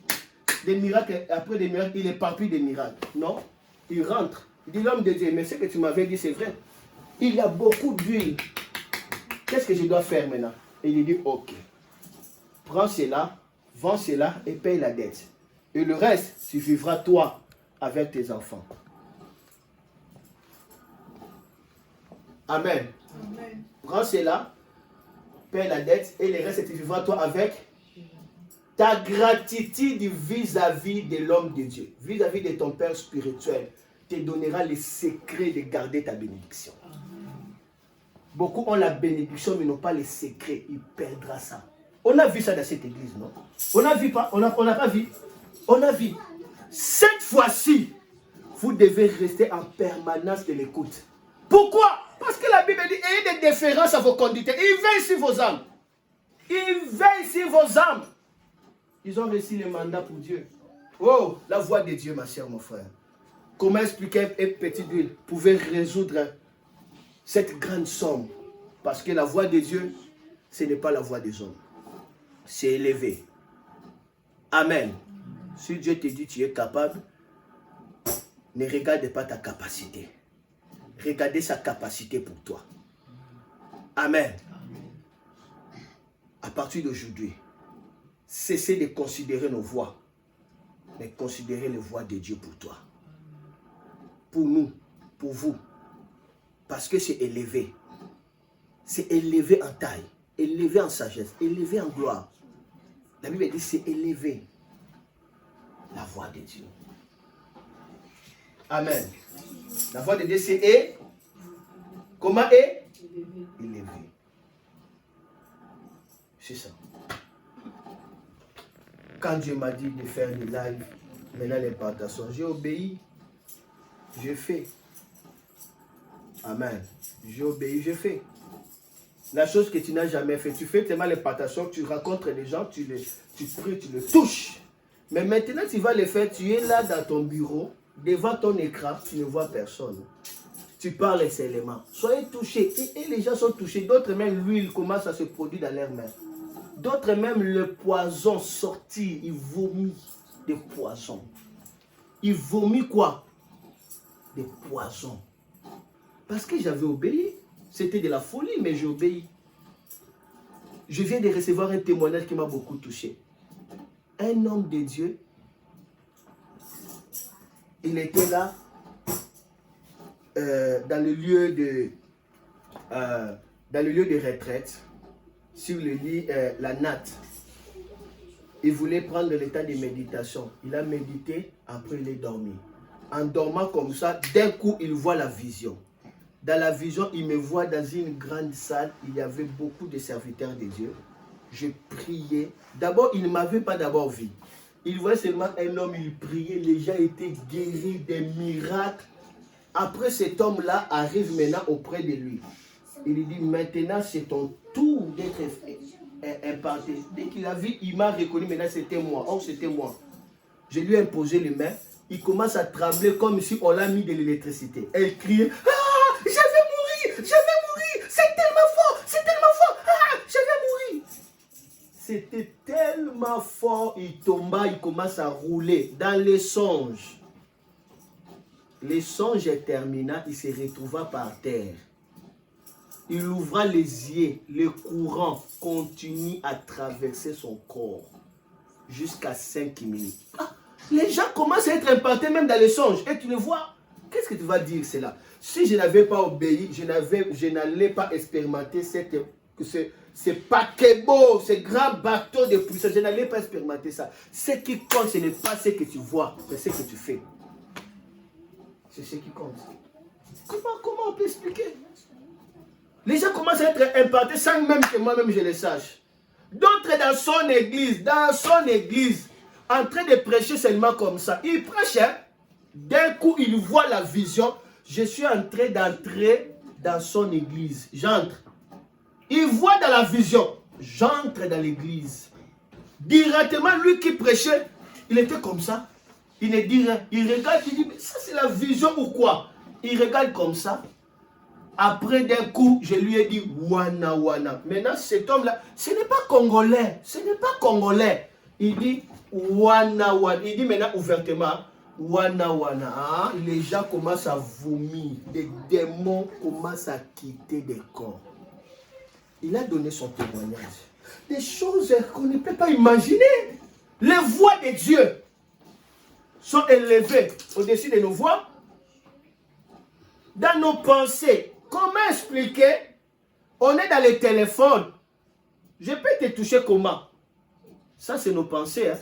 Des miracles, après des miracles, il est parti des miracles. Non, il rentre. Il dit, l'homme de Dieu, mais ce que tu m'avais dit, c'est vrai. Il y a beaucoup d'huile. Qu'est-ce que je dois faire maintenant? Et il dit, ok. Prends cela, vends cela et paye la dette. Et le reste, tu vivras toi avec tes enfants. Amen. Amen. Prends cela, paye la dette et le reste, tu vivras toi avec ta gratitude vis-à-vis de l'homme de Dieu, vis-à-vis de ton Père spirituel, te donnera les secrets de garder ta bénédiction. Beaucoup ont la bénédiction mais n'ont pas les secrets, il perdra ça. On a vu ça dans cette église, non? On n'a vu pas? On n'a pas vu? On a vu. Cette fois-ci, vous devez rester en permanence de l'écoute. Pourquoi? Parce que la Bible dit, ayez des déférences à vos conducteurs. Il veille sur vos âmes. Il veille sur vos âmes. Ils ont reçu le mandat pour Dieu. Oh, la voix de Dieu, ma chère, mon frère. Comment expliquer une petite huile pouvait résoudre cette grande somme? Parce que la voix de Dieu, ce n'est pas la voix des hommes. C'est élevé. Amen. Si Dieu te dit tu es capable, ne regarde pas ta capacité. Regardez sa capacité pour toi. Amen. À partir d'aujourd'hui, cessez de considérer nos voix, mais considérez les voix de Dieu pour toi. Pour nous, pour vous. Parce que c'est élevé. C'est élevé en taille, élevé en sagesse, élevé en gloire. La Bible dit c'est élevé. La voix de Dieu. Amen. La voix de Dieu c'est comment est? Élevé. C'est ça. Quand Dieu m'a dit de faire des lives, maintenant les partations, j'ai obéi, j'ai fait. Amen. J'ai obéi, j'ai fait. La chose que tu n'as jamais fait, tu fais tellement les partations, tu rencontres les gens, tu pries, tu les touches. Mais maintenant tu vas les faire, tu es là dans ton bureau, devant ton écran, tu ne vois personne. Tu parles les éléments. Soyez touchés. Et les gens sont touchés. D'autres même, l'huile commence à se produire dans leurs mains. D'autres même, le poison sortit. Ils vomissent des poisons. Ils vomissent quoi? Des poisons. Parce que j'avais obéi. C'était de la folie, mais j'ai obéi. Je viens de recevoir un témoignage qui m'a beaucoup touché. Un homme de Dieu, il était là, dans le lieu de retraite, sur le lit, la natte. Il voulait prendre le temps de méditation. Il a médité, après il est dormi. En dormant comme ça, d'un coup, il voit la vision. Dans la vision, il me voit dans une grande salle. Il y avait beaucoup de serviteurs de Dieu. Je priais. D'abord, il ne m'avait pas d'abord vu. Il voyait seulement un homme, il priait. Les gens étaient guéris, des miracles. Après, cet homme-là arrive maintenant auprès de lui. Il lui dit, maintenant, c'est ton tour d'être imparti. Dès qu'il a vu, il m'a reconnu, maintenant c'était moi. Oh, c'était moi. Je lui ai imposé les mains. Il commence à trembler comme si on l'a mis de l'électricité. Elle criait, ah, je vais mourir, c'est tellement fort, ah, je vais mourir. C'était tellement fort, il tomba, il commence à rouler dans les songes. Le songe est terminé, il se retrouva par terre. Il ouvra les yeux, le courant continue à traverser son corps jusqu'à 5 minutes. Ah, les gens commencent à être impactés même dans les songes. Et tu le vois, qu'est-ce que tu vas dire cela? Si je n'avais pas obéi, je n'allais pas expérimenter ce paquebot, ce grand bateau de puissance. Je n'allais pas expérimenter ça. Ce qui compte, ce n'est pas ce que tu vois, c'est ce que tu fais. C'est ce qui compte. Comment on peut expliquer? Les gens commencent à être impactés sans même que moi-même je le sache. D'autres dans son église, en train de prêcher seulement comme ça. Il prêchait, d'un coup il voit la vision. Je suis en train d'entrer dans son église. J'entre. Il voit dans la vision. J'entre dans l'église. Directement, lui qui prêchait, il était comme ça. Il ne dit rien. Il regarde, il dit, mais ça c'est la vision ou quoi? Il regarde comme ça. Après d'un coup, je lui ai dit Wana Wana. Maintenant, cet homme-là, ce n'est pas congolais. Ce n'est pas congolais. Il dit Wana Wana. Il dit maintenant ouvertement Wana Wana. Ah, les gens commencent à vomir. Les démons commencent à quitter des corps. Il a donné son témoignage. Des choses qu'on ne peut pas imaginer. Les voix de Dieu sont élevées au-dessus de nos voix. Dans nos pensées. Comment expliquer? On est dans les téléphones. Je peux te toucher comment? Ça, c'est nos pensées. Hein?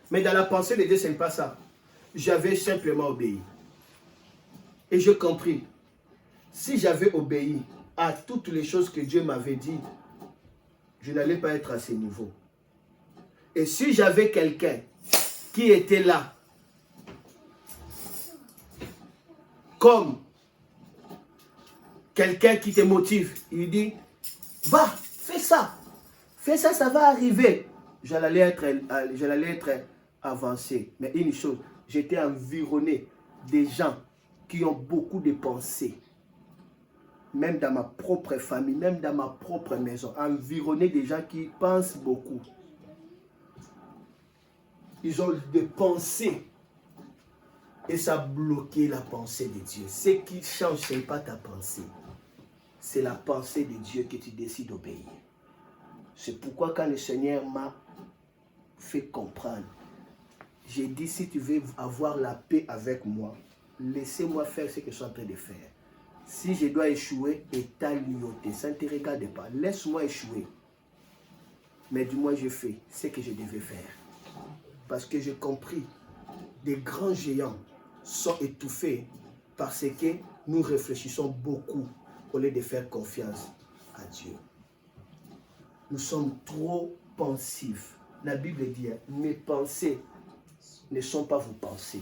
Mais dans la pensée de Dieu, ce n'est pas ça. J'avais simplement obéi. Et j'ai compris. Si j'avais obéi à toutes les choses que Dieu m'avait dit, je n'allais pas être à ce niveau. Et si j'avais quelqu'un qui était là, comme quelqu'un qui te motive, il dit, va, fais ça, ça va arriver. J'allais être avancé. Mais une chose, j'étais environné des gens qui ont beaucoup de pensées. Même dans ma propre famille, même dans ma propre maison, environné des gens qui pensent beaucoup. Ils ont des pensées. Et ça a bloqué la pensée de Dieu. Ce qui change, ce n'est pas ta pensée. C'est la pensée de Dieu que tu décides d'obéir. C'est pourquoi quand le Seigneur m'a fait comprendre, j'ai dit, si tu veux avoir la paix avec moi, laissez-moi faire ce que je suis en train de faire. Si je dois échouer, état lioté, ça ne te regarde pas. Laisse-moi échouer. Mais du moins, je fais ce que je devais faire. Parce que j'ai compris, des grands géants sont étouffés parce que nous réfléchissons beaucoup au lieu de faire confiance à Dieu. Nous sommes trop pensifs. La Bible dit, mes pensées ne sont pas vos pensées.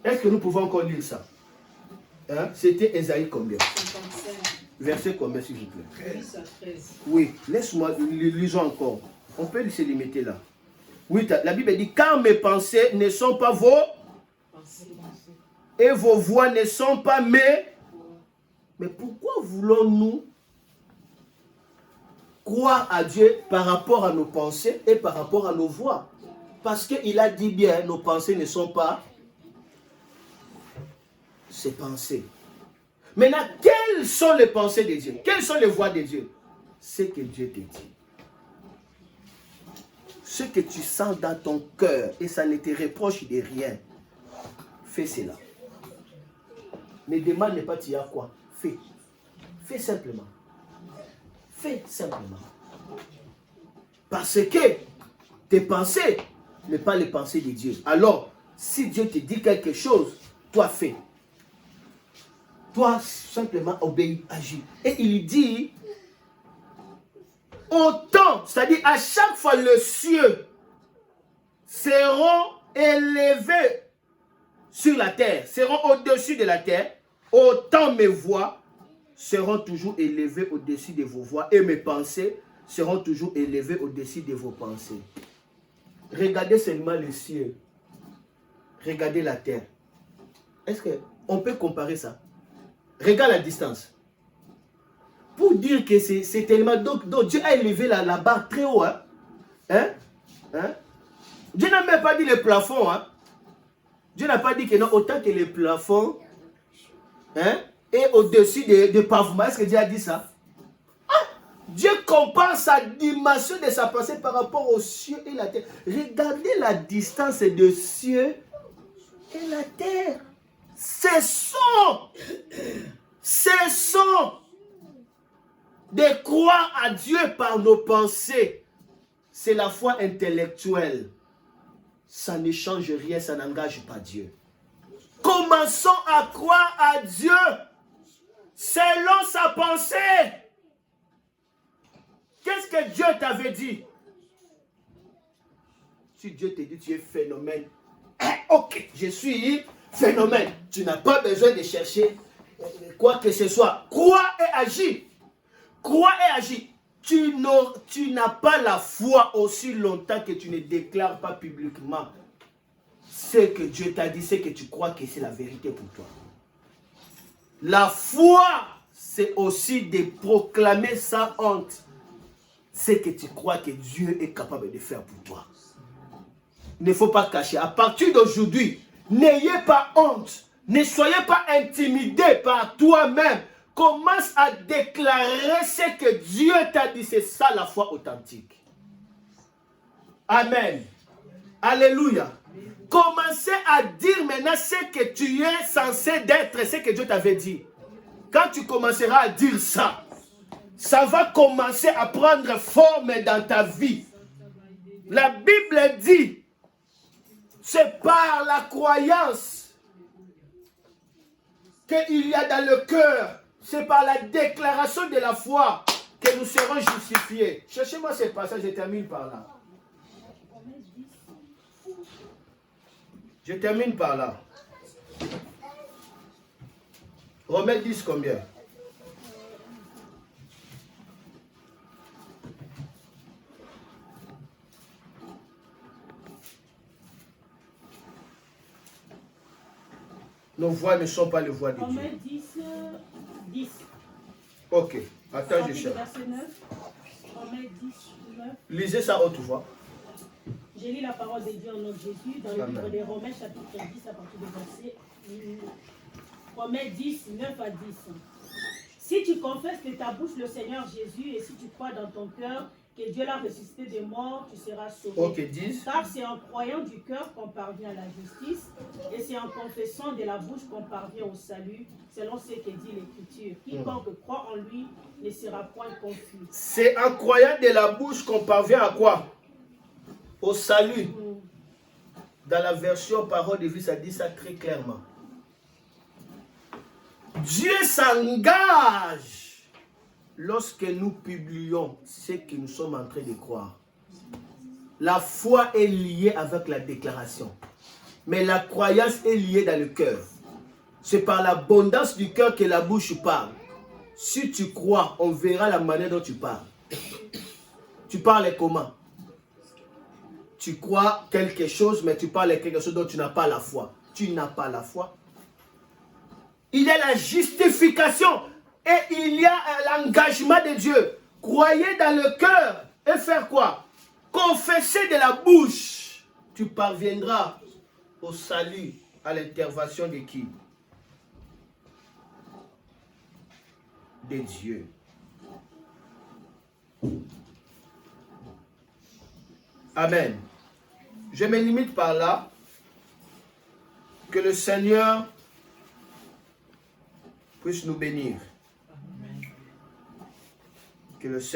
Est-ce que nous pouvons encore lire ça? Hein? C'était Ésaïe combien? 55. Verset combien, s'il vous plaît? 10 à 13. Oui, laisse-moi, lisons encore. On peut se limiter là. Oui, la Bible dit, car mes pensées ne sont pas vos Pensez. et vos voix ne sont pas mes. Mais pourquoi voulons-nous croire à Dieu par rapport à nos pensées et par rapport à nos voix? Parce qu'il a dit bien, nos pensées ne sont pas ses pensées. Maintenant, quelles sont les pensées de Dieu? Quelles sont les voix de Dieu? Ce que Dieu te dit. Ce que tu sens dans ton cœur et ça ne te reproche de rien. Fais cela. Ne demande pas tu as quoi. Fais. Fais simplement. Fais simplement. Parce que tes pensées ne sont pas les pensées de Dieu. Alors, si Dieu te dit quelque chose, toi fais. Toi simplement obéis, agis. Et il dit, autant, c'est-à-dire à chaque fois les cieux seront élevés sur la terre, seront au-dessus de la terre, autant mes voix seront toujours élevées au-dessus de vos voix et mes pensées seront toujours élevées au-dessus de vos pensées. Regardez seulement les cieux. Regardez la terre. Est-ce qu'on peut comparer ça? Regarde la distance. Pour dire que c'est tellement... Donc Dieu a élevé la barre très haut. Hein? Hein? Dieu n'a même pas dit le plafond. Hein? Dieu n'a pas dit que non, autant que le plafond est au-dessus de pavement. Est-ce que Dieu a dit ça? Dieu compare sa dimension de sa pensée par rapport aux cieux et la terre. Regardez la distance de cieux et la terre. Cessons de croire à Dieu par nos pensées. C'est la foi intellectuelle. Ça ne change rien, ça n'engage pas Dieu. Commençons à croire à Dieu selon sa pensée. Qu'est-ce que Dieu t'avait dit? Si Dieu te dit tu es phénomène, ok, je suis phénomène. Tu n'as pas besoin de chercher quoi que ce soit. Crois et agis. Crois et agis. Tu n'as pas la foi aussi longtemps que tu ne déclares pas publiquement ce que Dieu t'a dit, ce que tu crois que c'est la vérité pour toi. La foi, c'est aussi de proclamer sans honte ce que tu crois que Dieu est capable de faire pour toi. Il ne faut pas cacher. À partir d'aujourd'hui, n'ayez pas honte. Ne soyez pas intimidés par toi-même. Commence à déclarer ce que Dieu t'a dit. C'est ça la foi authentique. Amen. Alléluia. Commencez à dire maintenant ce que tu es censé d'être, ce que Dieu t'avait dit. Quand tu commenceras à dire ça, ça va commencer à prendre forme dans ta vie. La Bible dit, c'est par la croyance qu'il y a dans le cœur, c'est par la déclaration de la foi que nous serons justifiés. Cherchez-moi ce passage, je termine par là. Je termine par là. Romains 10 combien? Nos voix ne sont pas les voix de Dieu. Romains 10. Ok. Attends, je cherche. Verset 9. Romains 10, 9. Lisez ça haute voix. J'ai lu la parole de Dieu en nom de Jésus dans le livre des Romains chapitre 10 à partir du verset Romains 10, 9 à 10. Si tu confesses de ta bouche le Seigneur Jésus et si tu crois dans ton cœur que Dieu l'a ressuscité des morts, tu seras sauvé. Ok, 10. Car c'est en croyant du cœur qu'on parvient à la justice et c'est en confessant de la bouche qu'on parvient au salut, selon ce que dit l'Écriture. Quiconque croit en lui ne sera point confus. C'est en croyant de la bouche qu'on parvient à quoi? Au salut. Dans la version parole de vie, ça dit ça très clairement. Dieu s'engage lorsque nous publions ce que nous sommes en train de croire. La foi est liée avec la déclaration. Mais la croyance est liée dans le cœur. C'est par l'abondance du cœur que la bouche parle. Si tu crois, on verra la manière dont tu parles. Tu parles comment? Tu crois quelque chose, mais tu parles quelque chose dont tu n'as pas la foi. Tu n'as pas la foi. Il y a la justification et il y a l'engagement de Dieu. Croyez dans le cœur et faire quoi? Confesser de la bouche. Tu parviendras au salut à l'intervention de qui? De Dieu. Amen. Je me limite par là. Que le Seigneur puisse nous bénir. Que le Seigneur